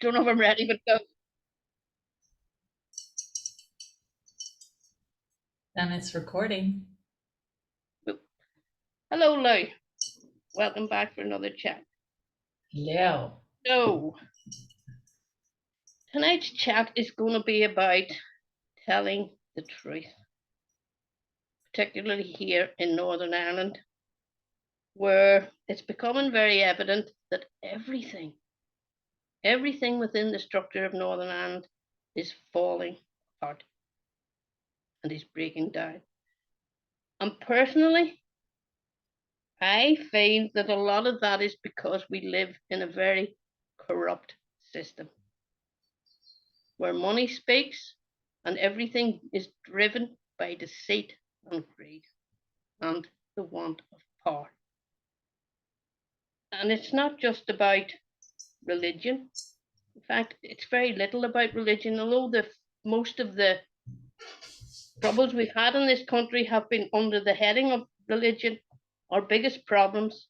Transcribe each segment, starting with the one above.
Don't know if I'm ready, but go. And it's recording. Hello, Lou. Welcome back for another chat. Hello. So, tonight's chat is going to be about telling the truth, particularly here in Northern Ireland, where it's becoming very evident that everything within the structure of Northern Ireland is falling apart and is breaking down. And personally, I feel that a lot of that is because we live in a very corrupt system where money speaks and everything is driven by deceit and greed and the want of power. And it's not just about religion. In fact, it's very little about religion, although most of the troubles we've had in this country have been under the heading of religion. Our biggest problems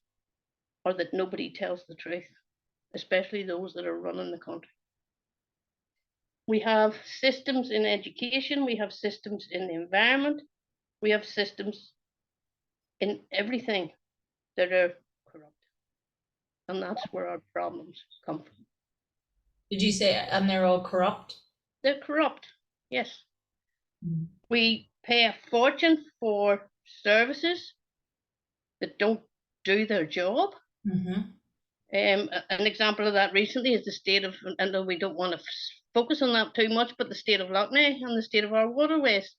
are that nobody tells the truth, especially those that are running the country. We have systems in education, we have systems in the environment, we have systems in everything that are corrupt. And that's where our problems come from. Did you say, and they're all corrupt? They're corrupt, yes. We pay a fortune for services that don't do their job. An example of that recently is the state of, and we don't want to focus on that too much, but the state of Lough Neagh and the state of our waterways.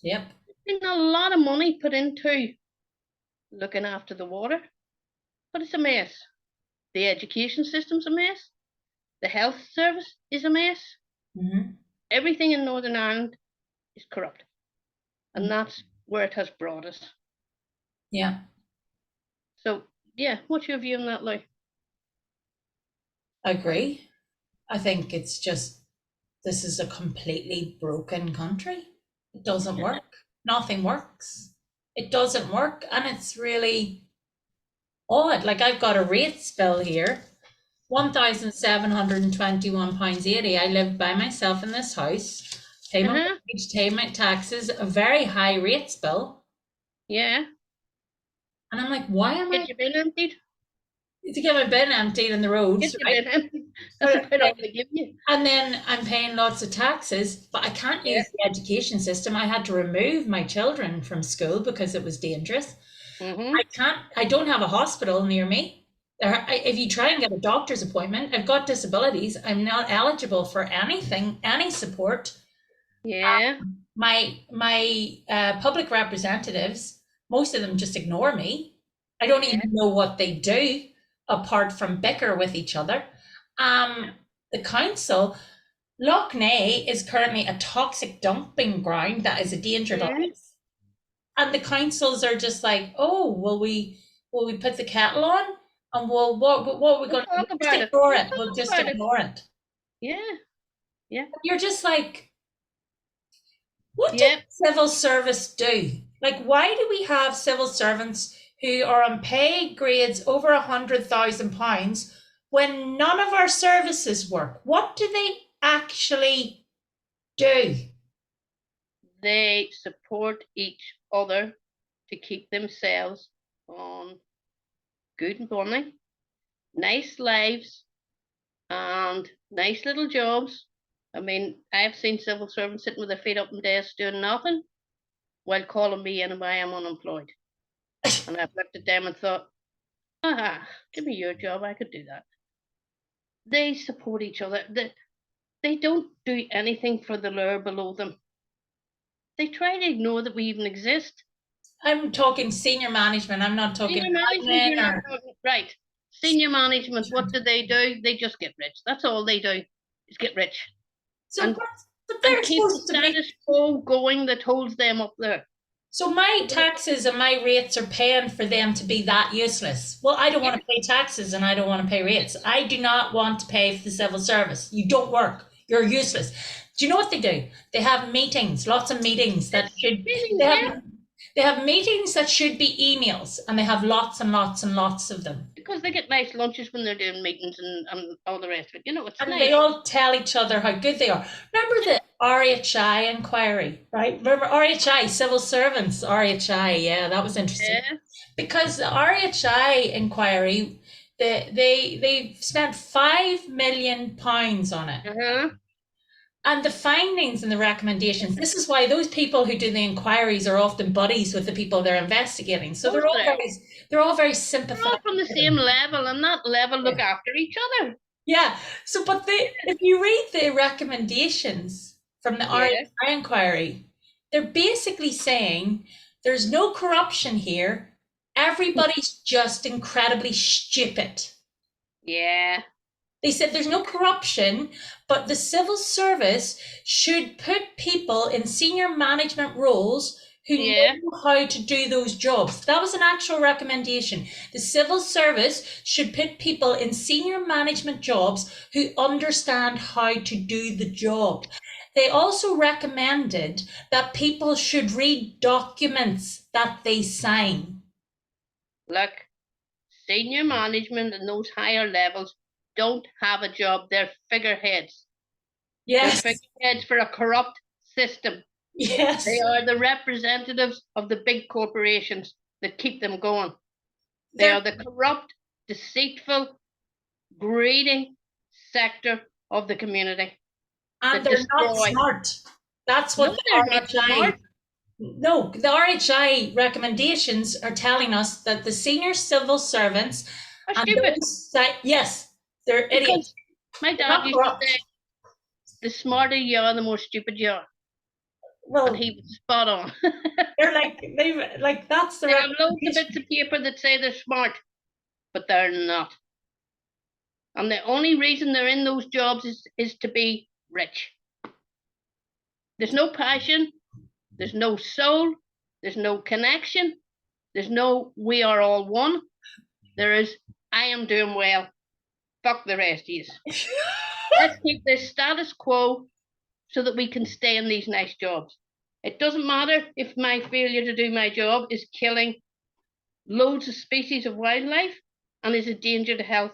Yep. There's been a lot of money put into looking after the water, but it's a mess. The education system's a mess. The health service is a mess. Everything in Northern Ireland is corrupt. And that's where it has brought us. Yeah. So, yeah, what's your view on that, Lou? I agree. I think it's just, this is a completely broken country. It doesn't work. Nothing works. It doesn't work. And it's really odd. Like, I've got a rates bill here, £1,721.80. I live by myself in this house, pay my mortgage, pay my taxes, a very high rates bill. Yeah. And I'm like, why am Get your bin emptied? To get my bin emptied in the roads. Get your bin emptied. That's about all they give you. And then I'm paying lots of taxes, but I can't use the education system. I had to remove my children from school because it was dangerous. I don't have a hospital near me. If you try and get a doctor's appointment, I've got disabilities. I'm not eligible for anything, any support. Yeah. My public representatives, most of them just ignore me. I don't even know what they do apart from bicker with each other. The council, Lough Neagh is currently a toxic dumping ground that is a danger to us. And the councils are just like, oh, will we put the kettle on? And what are we going to do? Just ignore it. We'll just ignore it. Yeah. Yeah. You're just like, what does civil service do? Like, why do we have civil servants who are on pay grades over £100,000 when none of our services work? What do they actually do? They support each other to keep themselves on good money, nice lives, and nice little jobs. I mean, I've seen civil servants sitting with their feet up on desks doing nothing while calling me in why I'm unemployed. And I've looked at them and thought, give me your job, I could do that. They support each other. They don't do anything for the layer below them. They try to ignore that we even exist. I'm talking senior management. I'm not talking senior management. Right. Senior management, what do? They just get rich. That's all they do, is get rich. So, but they're keep the status quo going that holds them up there. So my taxes and my rates are paying for them to be that useless. Well, I don't want to pay taxes and I don't want to pay rates. I do not want to pay for the civil service. You don't work. You're useless. Do you know what they do? They have meetings, lots of meetings that should. They have meetings that should be emails, and they have lots and lots and lots of them. Because they get nice lunches when they're doing meetings and all the rest of it. You know, it's And nice. they all tell each other how good they are. Remember the RHI inquiry, right? Remember RHI, civil servants, RHI. Yeah, that was interesting. Yeah. Because the RHI inquiry, they spent £5 million on it. Uh-huh. And the findings and the recommendations, this is why those people who do the inquiries are often buddies with the people they're investigating. So they're all very They're all sympathetic. from the same level, and that level look after each other. Yeah. So, but if you read the recommendations from the RHI inquiry, they're basically saying there's no corruption here. Everybody's just incredibly stupid. Yeah. They said there's no corruption, but the civil service should put people in senior management roles who know how to do those jobs. That was an actual recommendation. The civil service should put people in senior management jobs who understand how to do the job. They also recommended that people should read documents that they sign. Look, senior management and those higher levels don't have a job. They're figureheads. Yes. They're figureheads for a corrupt system. Yes. They are the representatives of the big corporations that keep them going. They are the corrupt, deceitful, greedy sector of the community. And they're not smart. That's what the RHI. No, the RHI recommendations are telling us that the senior civil servants are stupid. Yes, they're idiots. My dad used to say, the smarter you are, the more stupid you are. Well, and he was spot on. They're like that's the. They have loads of bits of paper that say they're smart, but they're not. And the only reason they're in those jobs is to be rich. There's no passion. There's no soul. There's no connection. There's no we are all one. There is I am doing well. Fuck the rest of you. Let's keep this status quo so that we can stay in these nice jobs. It doesn't matter if my failure to do my job is killing loads of species of wildlife and is a danger to health,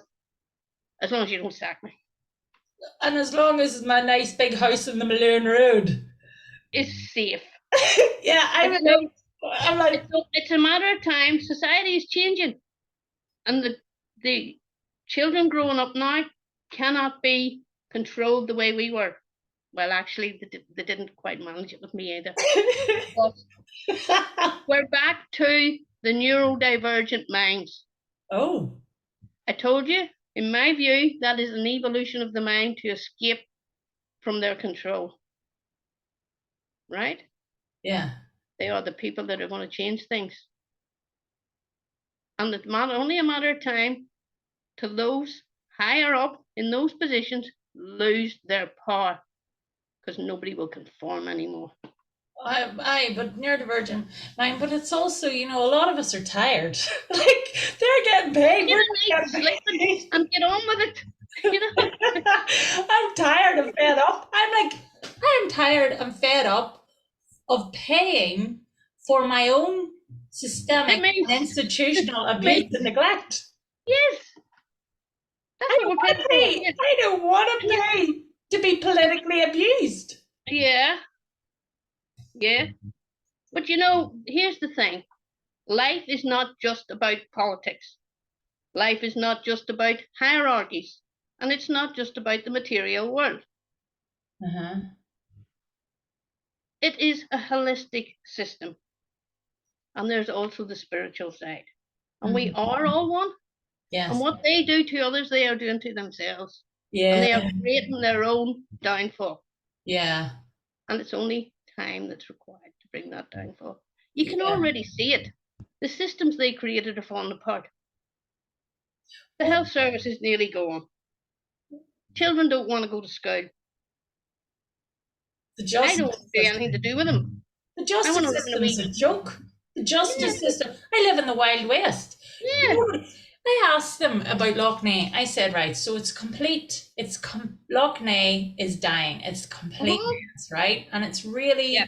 as long as you don't sack me. And as long as my nice big house in the Malone Road is safe. Yeah, I'm like, it's a matter of time. Society is changing, and the children growing up now cannot be controlled the way we were. Well, actually, they didn't quite manage it with me either. But we're back to the neurodivergent minds. Oh. I told you, in my view, that is an evolution of the mind to escape from their control. Right? Yeah. They are the people that are going to change things. And it's only a matter of time till those higher up in those positions lose their power, because nobody will conform anymore. But neurodivergent mind, but it's also, a lot of us are tired. Like, they're getting paid. And get on with it. I'm tired and fed up. I'm tired and fed up of paying for my own systemic and institutional abuse and neglect. Yes. I don't want to pay to be politically abused. Yeah. Yeah. But here's the thing. Life is not just about politics. Life is not just about hierarchies. And it's not just about the material world. Uh-huh. It is a holistic system. And there's also the spiritual side. And we are all one. Yes. And what they do to others, they are doing to themselves. Yeah. And they are creating their own downfall. Yeah. And it's only time that's required to bring that downfall. You can already see it. The systems they created are falling apart. The health service is nearly gone. Children don't want to go to school. I don't want to do anything to do with them. The justice system is a joke. The justice system. I live in the Wild West. Yeah. I asked them about Lough Neagh. I said, right, so it's complete. Lough Neagh is dying. It's complete, right? And it's really,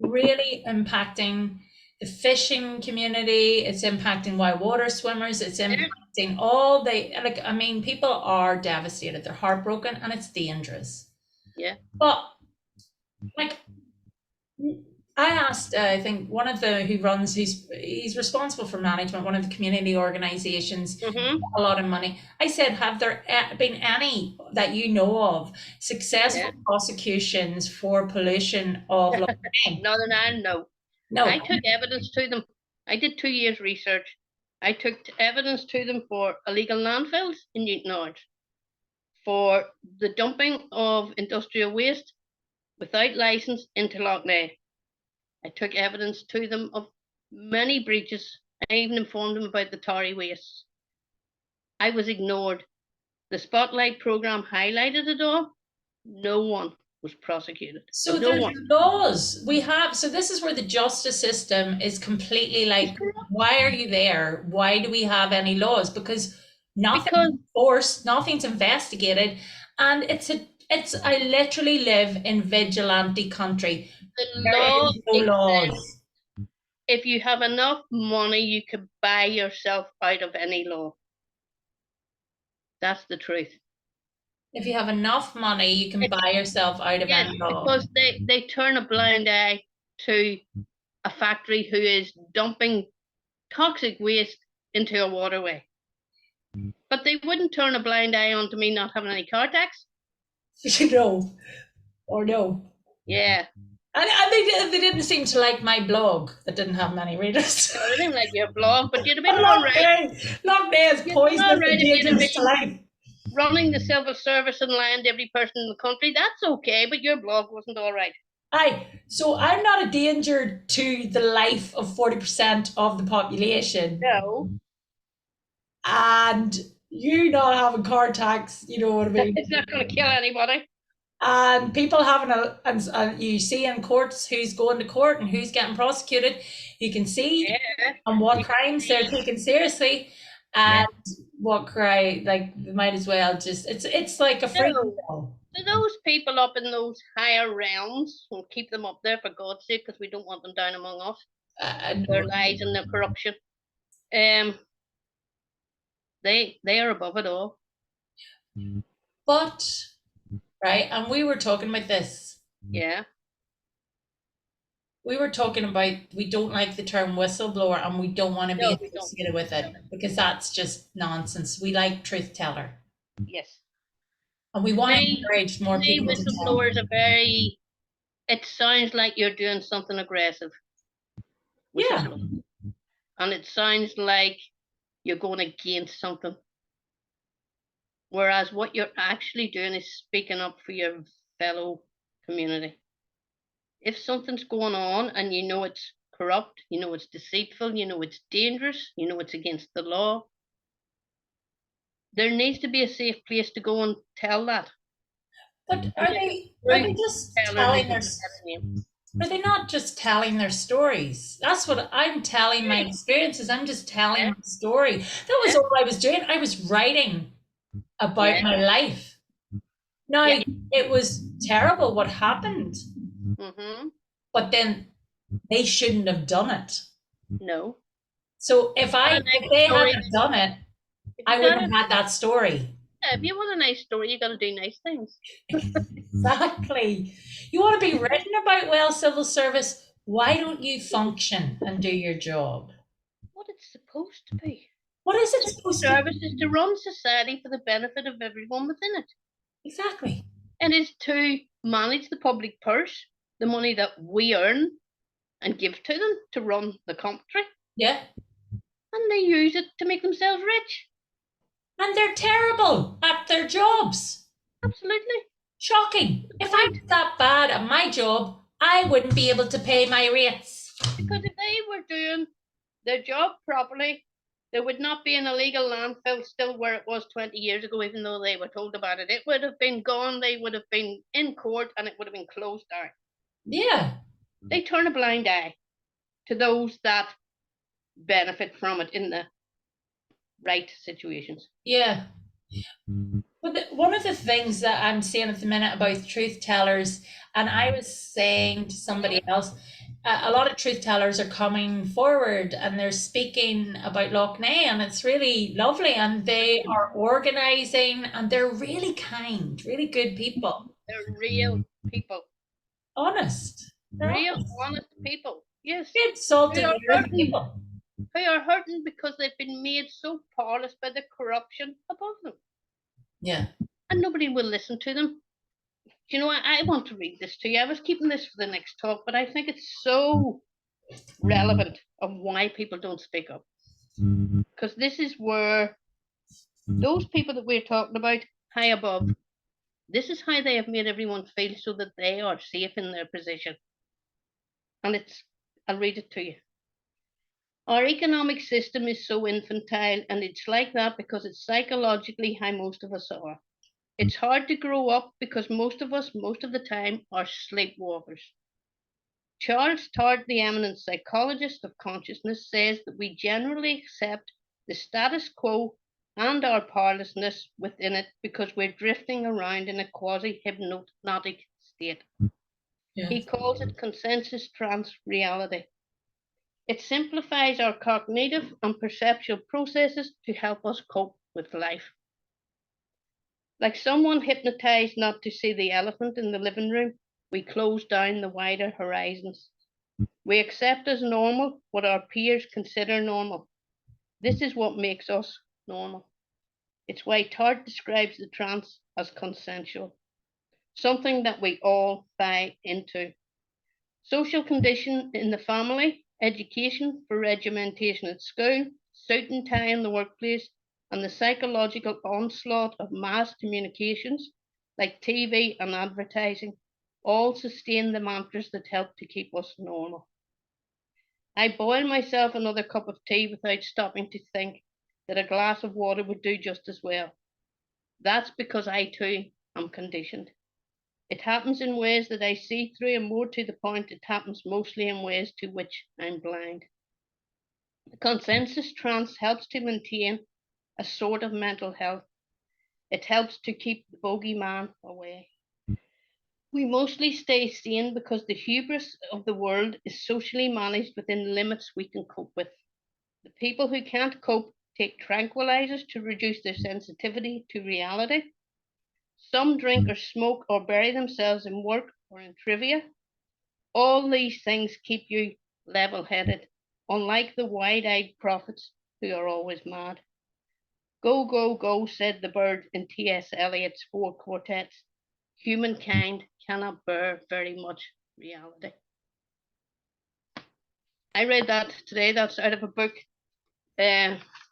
really impacting the fishing community, it's impacting white water swimmers, it's impacting all the, like, I mean, people are devastated, they're heartbroken, and it's dangerous. Yeah. But, like, I asked, I think one of the who runs, he's responsible for management, one of the community organizations, Mm-hmm. a lot of money. I said, have there been any that you know of successful prosecutions for pollution of Lough Neagh? Northern Ireland, no. No. I took evidence to them. I did 2 years research. I took evidence to them for illegal landfills in Newtownards, for the dumping of industrial waste without license into Lough Neagh. I took evidence to them of many breaches. I even informed them about the Tory wastes. I was ignored. The Spotlight programme highlighted it all. No one was prosecuted. So No there's one. laws we have. So this is where the justice system is completely like, why are you there? Why do we have any laws? Because nothing's enforced, nothing's investigated, and I literally live in vigilante country. The There law is no laws. If you have enough money, you can buy yourself out of any law. That's the truth. If you have enough money, you can buy yourself out of any law. Because they turn a blind eye to a factory who is dumping toxic waste into a waterway. But they wouldn't turn a blind eye onto me not having any car tax. No. Or no. Yeah. And they didn't seem to like my blog that didn't have many readers. I didn't like your blog, but you'd have been all right. Lough Neagh is poisonous and dangerous to life. Running the civil service and lying to every person in the country, that's okay, but your blog wasn't all right. Aye, so I'm not a danger to the life of 40% of the population. No. And you not having car tax, you know what I mean? It's not going to kill anybody. And people having and you see in courts who's going to court and who's getting prosecuted. You can see on what crimes they're taken seriously, and what crime, like, they might as well just, it's like a free fall. So those people up in those higher realms, we'll keep them up there for God's sake, because we don't want them down among us. Their lies and their corruption. They are above it all. But right, and we were talking about this. Yeah. We were talking about, we don't like the term whistleblower, and we don't want to be associated with it, because that's just nonsense. We like truth teller. Yes. And we want to encourage more people to tell. Whistleblowers are very, it sounds like you're doing something aggressive. Yeah. And it sounds like you're going against something. Whereas what you're actually doing is speaking up for your fellow community. If something's going on and you know it's corrupt, you know it's deceitful, you know it's dangerous, you know it's against the law, there needs to be a safe place to go and tell that. But are they just telling their, are they not just telling their stories? That's what I'm telling my experiences. I'm just telling my story. That was all I was doing. I was writing about my life. Now, it was terrible what happened. But then they shouldn't have done it. No. So if they hadn't done it, I wouldn't have had that story. Yeah, if you want a nice story, you got to do nice things. Exactly. You want to be written about well, civil service. Why don't you function and do your job? What it's supposed to be. What is it supposed to be? Service is to run society for the benefit of everyone within it. Exactly. And it's to manage the public purse, the money that we earn and give to them to run the country. Yeah. And they use it to make themselves rich. And they're terrible at their jobs. Absolutely. Shocking. If I was that bad at my job, I wouldn't be able to pay my rates. Because if they were doing their job properly, there would not be an illegal landfill still where it was 20 years ago, even though they were told about it. It would have been gone. They would have been in court and it would have been closed down. Yeah. They turn a blind eye to those that benefit from it in the right situations. Yeah. But one of the things that I'm saying at the minute about truth tellers, and I was saying to somebody else, a lot of truth tellers are coming forward and they're speaking about Lough Neagh, and it's really lovely. And they are organizing, and they're really kind, really good people. They're real people, Honest. They're real honest. honest people. Yes, Good salt who of are the earth hurting, people. who are hurting because they've been made so powerless by the corruption above them, Yeah. and nobody will listen to them. Do you know, I want to read this to you. I was keeping this for the next talk, but I think it's so relevant of why people don't speak up. Because this is where those people that we're talking about high above, this is how they have made everyone feel so that they are safe in their position. And I'll read it to you. Our economic system is so infantile, and it's like that because it's psychologically how most of us are. It's hard to grow up because most of us, most of the time, are sleepwalkers. Charles Tart, the eminent psychologist of consciousness, says that we generally accept the status quo and our powerlessness within it because we're drifting around in a quasi hypnotic state. Yeah. He calls it consensus trance reality. It simplifies our cognitive and perceptual processes to help us cope with life. Like someone hypnotized not to see the elephant in the living room, we close down the wider horizons. We accept as normal what our peers consider normal. This is what makes us normal. It's why Tart describes the trance as consensual, something that we all buy into. Social condition in the family, education for regimentation at school, suit and tie in the workplace, and the psychological onslaught of mass communications like TV and advertising all sustain the mantras that help to keep us normal. I boil myself another cup of tea without stopping to think that a glass of water would do just as well. That's because I too am conditioned. It happens in ways that I see through, and more to the point, it happens mostly in ways to which I'm blind. The consensus trance helps to maintain a sort of mental health. It helps to keep the bogeyman away. We mostly stay sane because the hubris of the world is socially managed within limits we can cope with. The people who can't cope take tranquilizers to reduce their sensitivity to reality. Some drink or smoke or bury themselves in work or in trivia. All these things keep you level headed, unlike the wide eyed prophets who are always mad. Go, go, go, said the bird in T.S. Eliot's Four Quartets. Humankind cannot bear very much reality. I read that today. That's out of a book.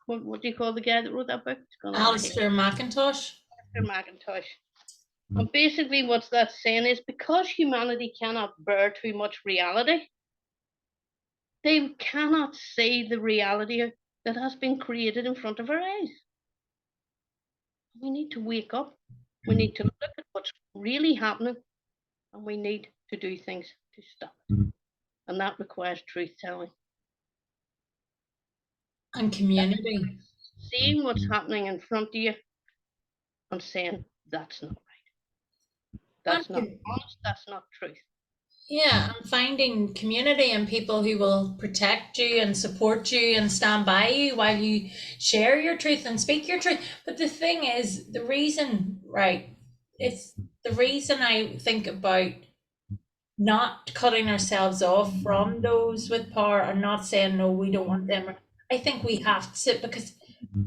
What do you call the guy that wrote that book? It's gone out of my head. Alistair McIntosh. McIntosh. And basically, what that's saying is because humanity cannot bear too much reality, they cannot see the reality that has been created in front of our eyes. We need to wake up. We need to look at what's really happening, and we need to do things to stop it. And that requires truth telling. And community. Seeing what's happening in front of you and saying, that's not right. That's not honest. That's not truth. Yeah, and finding community and people who will protect you and support you and stand by you while you share your truth and speak your truth. But the thing is, the reason, right, it's the reason I think about not cutting ourselves off from those with power and not saying, no, we don't want them. I think we have to, because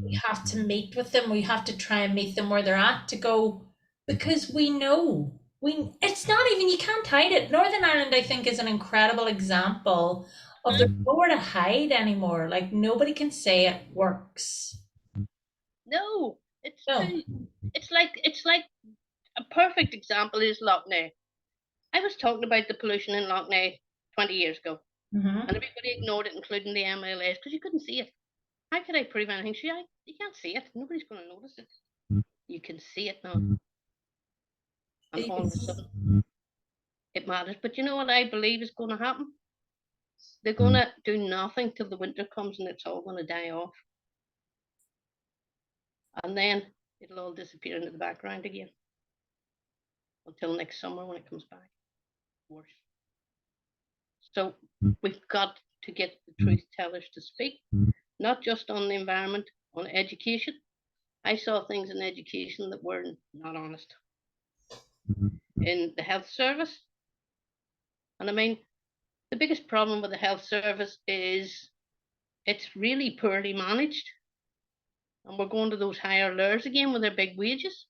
we have to meet with them. We have to try and meet them where they're at to go, because we know it's not even, you can't hide it. Northern Ireland, I think, is an incredible example of there's nowhere to hide anymore. Like nobody can say it works. No, it's No. too. It's like a perfect example is Lough Neagh. I was talking about the pollution in Lough Neagh 20 years ago, and everybody ignored it, including the MLAs, because you couldn't see it. How could I prove anything? You can't see it. Nobody's going to notice it. You can see it now, and all of a sudden it matters. But you know what I believe is going to happen? They're going to do nothing till the winter comes, and it's all going to die off, and then it'll all disappear into the background again until next summer when it comes back. Worse. So we've got to get the truth tellers to speak, not just on the environment, on education. I saw things in education that were not honest. In the health service, and I mean, the biggest problem with the health service is it's really poorly managed. And we're going to those higher layers again with their big wages.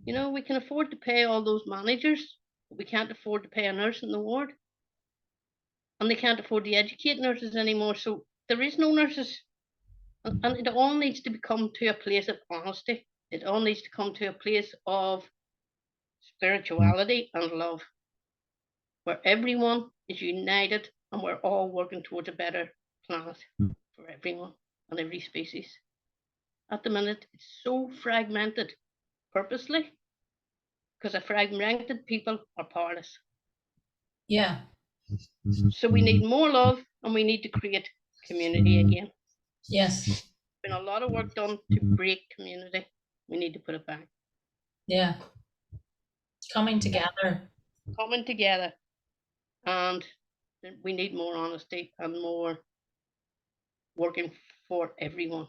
You know, we can afford to pay all those managers, but we can't afford to pay a nurse in the ward. And they can't afford to educate nurses anymore. So there is no nurses. And it all needs to come to a place of honesty. It all needs to come to a place of spirituality and love, where everyone is united and we're all working towards a better planet for everyone and every species. At the minute, it's so fragmented purposely because a fragmented people are powerless. Yeah. So we need more love and we need to create community again. Yes. There's been a lot of work done to break community. We need to put it back. Yeah. Coming together. Coming together. And we need more honesty and more working for everyone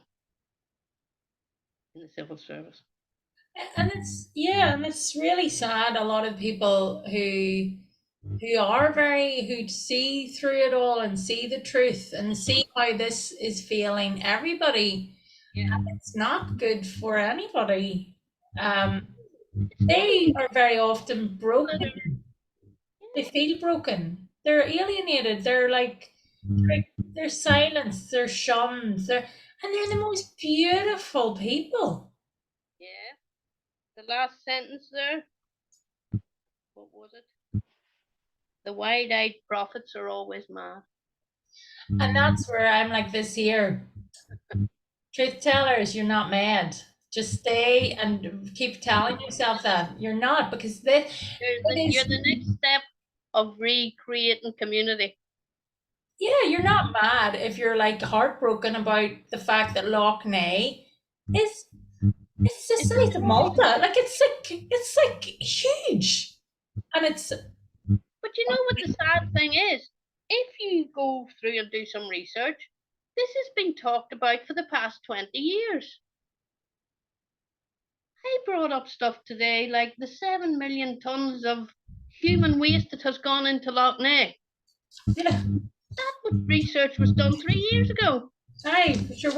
in the civil service. And it's really sad. A lot of people who who see through it all and see the truth and see how this is failing everybody. Yeah. It's not good for anybody. They are very often broken. They feel broken. They're alienated. They're like they're silenced. They're shunned. And they're the most beautiful people. Yeah. The last sentence there. What was it? The wide-eyed prophets are always mad. And that's where I'm like this here. Truth tellers, you're not mad. Just stay and keep telling yourself that you're not, because You're the next step of recreating community. Yeah, you're not mad if you're like heartbroken about the fact that Loch Ness is it's the size of Malta. Like it's like huge, and it's. But you know what the sad thing is? If you go through and do some research, this has been talked about for the past 20 years. I brought up stuff today like the 7 million tons of human waste that has gone into Loch Ness. Yeah. That research was done 3 years ago. Hey, sure.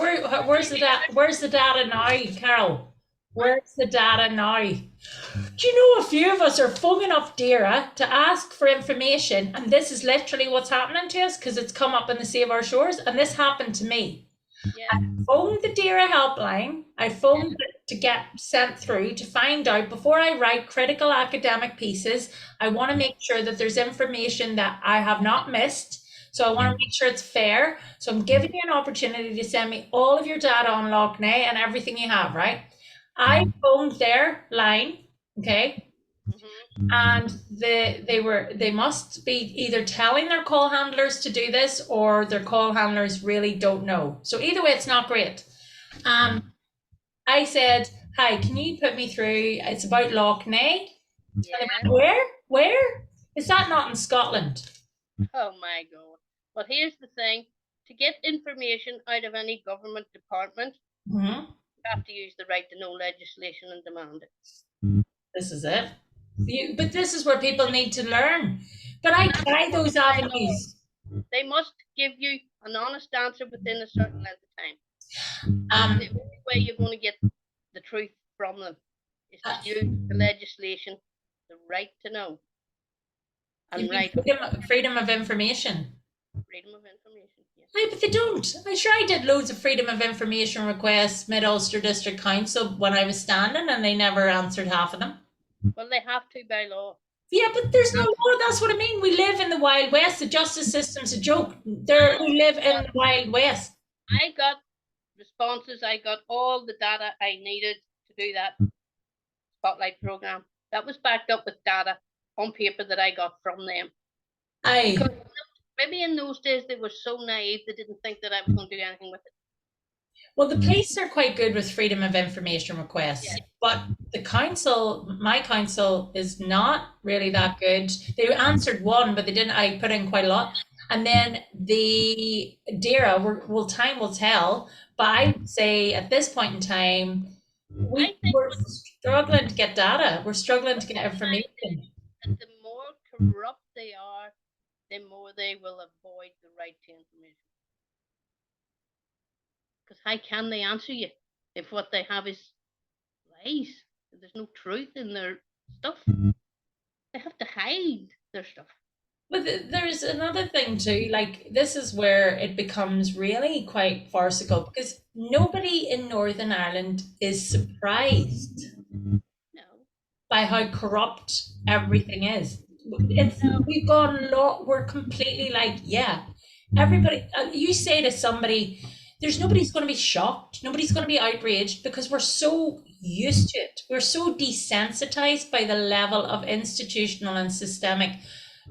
Where's the data? Where's the data now, Carol? Where's the data now? Do you know a few of us are phoning up DAERA to ask for information, and this is literally what's happening to us because it's come up in the Save Our Shores, and this happened to me. Yeah. I phoned the DAERA helpline. I phoned it to get sent through to find out before I write critical academic pieces. I want to make sure that there's information that I have not missed. So I want to make sure it's fair. So I'm giving you an opportunity to send me all of your data on Loch Ness and everything you have, right? I phoned their line, okay? And they must be either telling their call handlers to do this or their call handlers really don't know. So either way, it's not great. I said, hi, can you put me through? It's about Loch Ness. Yeah. Where? Is that not in Scotland? Oh my God. But here's the thing. To get information out of any government department, you have to use the right to know legislation and demand it. This is it. But this is where people need to learn. But I try those avenues. They must give you an honest answer within a certain length of time. The only way you're going to get the truth from them is to use the legislation, the right to know. And freedom of information. Freedom of information, yes. Hey, but they don't. I'm sure I did loads of freedom of information requests, Mid-Ulster District Council, when I was standing, and they never answered half of them. Well, they have to by law. Yeah, but there's no law. That's what I mean. We live in the Wild West. The justice system's a joke. We live in the Wild West. I got responses. I got all the data I needed to do that spotlight program. That was backed up with data on paper that I got from them. Maybe in those days they were so naive they didn't think that I was going to do anything with it. Well, the police are quite good with freedom of information requests, Yeah. but the council, my council, is not really that good. They answered one, but they didn't. I put in quite a lot, and then the DARA, well, time will tell. But I would say at this point in time, I think we're struggling to get data. We're struggling to get information. that the more corrupt they are, the more they will avoid the right to information. Because how can they answer you if what they have is lies? There's no truth in their stuff. They have to hide their stuff. But there's another thing too, like this is where it becomes really quite farcical because nobody in Northern Ireland is surprised No. by how corrupt everything is. We've gone a lot, we're completely like, yeah, everybody, you say to somebody, there's nobody's going to be shocked, nobody's going to be outraged because we're so used to it. We're so desensitized by the level of institutional and systemic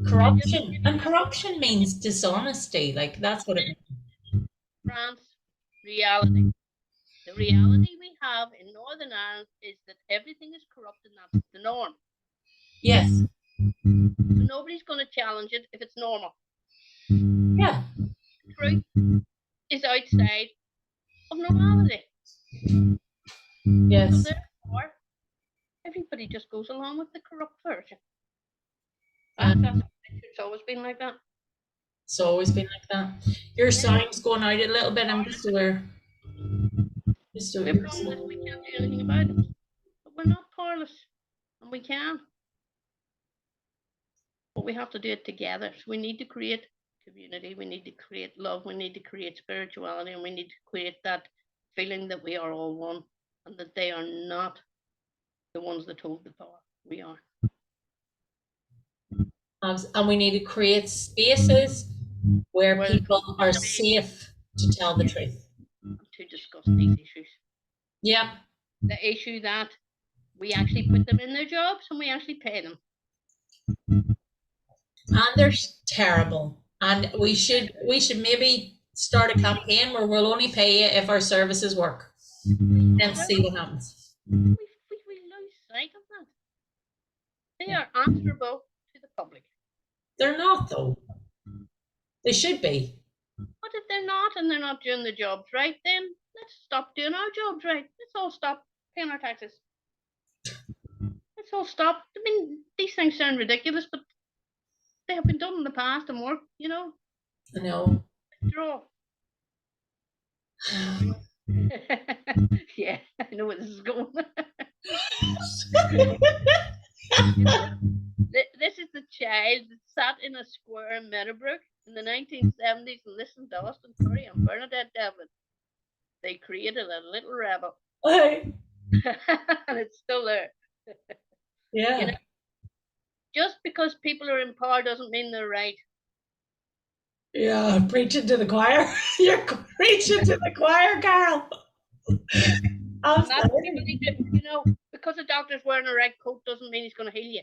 corruption. And corruption means dishonesty. Like that's what it means. France, reality. The reality we have in Northern Ireland is that everything is corrupt and that's the norm. Yes. So nobody's going to challenge it if it's normal. Yeah. The truth is outside of normality. Yes. So therefore, everybody just goes along with the corrupt version. It's always been like that. It's always been like that. Your sound's going out a little bit. I'm just aware. We're powerless. We can't do anything about it. But we're not powerless, and we can. But we have to do it together. So we need to create community. We need to create love. We need to create spirituality, and we need to create that feeling that we are all one, and that they are not the ones that hold the power. We are. And we need to create spaces where people are safe to tell the truth. To discuss these issues. Yeah. The issue that we actually put them in their jobs and we actually pay them. And they're terrible. And we should maybe start a campaign where we'll only pay you if our services work. And see what happens. We lose sight of that. They are answerable to the public. They're not though. They should be. But if they're not and they're not doing the jobs right, then let's stop doing our jobs right. Let's all stop paying our taxes. Let's all stop. I mean, these things sound ridiculous, but they have been done in the past and work, you know. I know. Draw. Yeah, I know where this is going. This is the child that sat in a square in Meadowbrook in the 1970s and listened to Austin Curry and Bernadette Devlin. They created a little rebel. And it's still there. Yeah. You know, just because people are in power doesn't mean they're right. Yeah, preaching to the choir. You're preaching to the choir, Carol. You know, because a doctor's wearing a red coat doesn't mean he's going to heal you.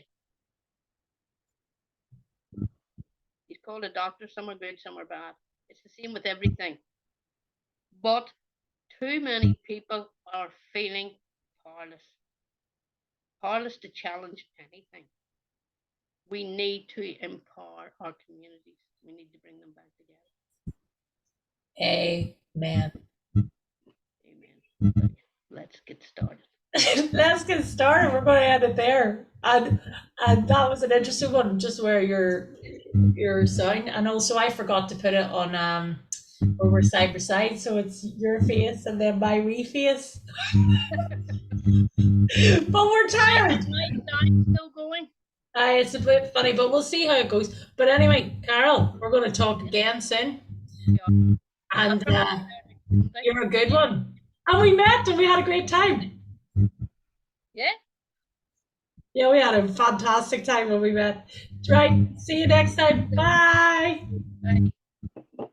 He's called a doctor. Some are good, some are bad. It's the same with everything. But too many people are feeling powerless. Powerless to challenge anything. We need to empower our communities. We need to bring them back together. Amen. Amen. Let's get started. Let's get started. We're going to end it there. And that was an interesting one, just where your sound. And also I forgot to put it on over side by side, so it's your face and then my wee face. But we're tired. I'm still going. It's a bit funny, but we'll see how it goes. But anyway, Carol, we're going to talk again soon. Yeah. And you're a good one. And we met and we had a great time. Yeah? Yeah, we had a fantastic time when we met. Right. See you next time. Bye. Bye.